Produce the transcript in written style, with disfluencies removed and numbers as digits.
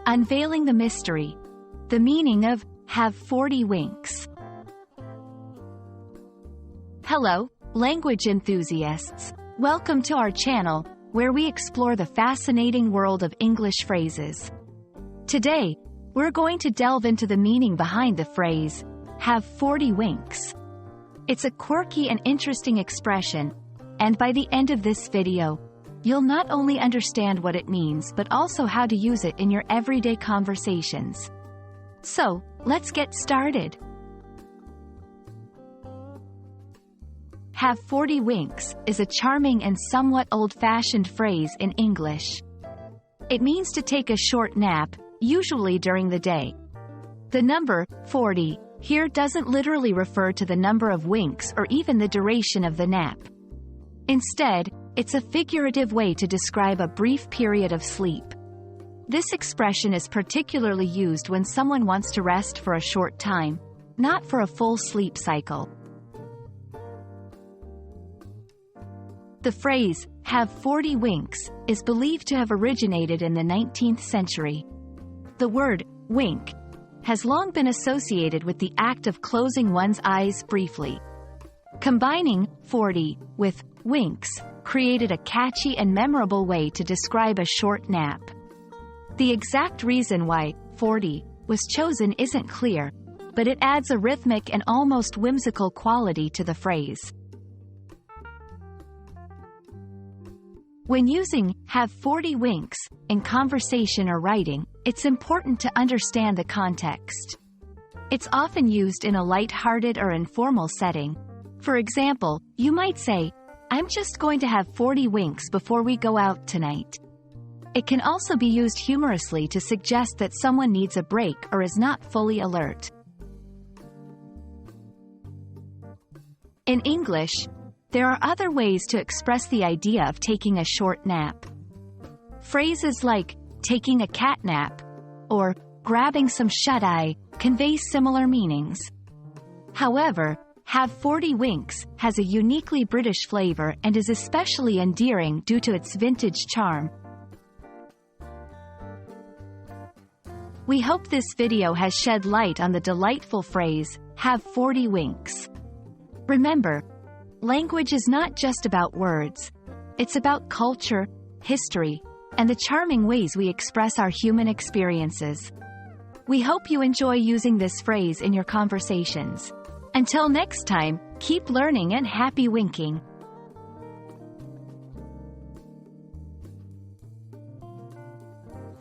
Unveiling the mystery. The meaning of have 40 winks. Hello, language enthusiasts. Welcome to our channel, where we explore the fascinating world of English phrases. Today, we're going to delve into the meaning behind the phrase, have 40 winks. It's a quirky and interesting expression, and by the end of this video, you'll not only understand what it means but also how to use it in your everyday conversations. So, let's get started. Have 40 winks is a charming and somewhat old-fashioned phrase in English. It means to take a short nap, usually during the day. The number 40 here doesn't literally refer to the number of winks or even the duration of the nap. Instead, it's a figurative way to describe a brief period of sleep. This expression is particularly used when someone wants to rest for a short time, not for a full sleep cycle. The phrase, have 40 winks, is believed to have originated in the 19th century. The word, wink, has long been associated with the act of closing one's eyes briefly. Combining 40 with winks created a catchy and memorable way to describe a short nap. The exact reason why 40 was chosen isn't clear, but it adds a rhythmic and almost whimsical quality to the phrase. When using have 40 winks in conversation or writing, it's important to understand the context. It's often used in a light-hearted or informal setting. For example, you might say, I'm just going to have 40 winks before we go out tonight. It can also be used humorously to suggest that someone needs a break or is not fully alert. In English, there are other ways to express the idea of taking a short nap. Phrases like taking a cat nap or grabbing some shut-eye convey similar meanings. However, have 40 winks has a uniquely British flavor and is especially endearing due to its vintage charm. We hope this video has shed light on the delightful phrase, have 40 winks. Remember, language is not just about words. It's about culture, history, and the charming ways we express our human experiences. We hope you enjoy using this phrase in your conversations. Until next time, keep learning and happy winking.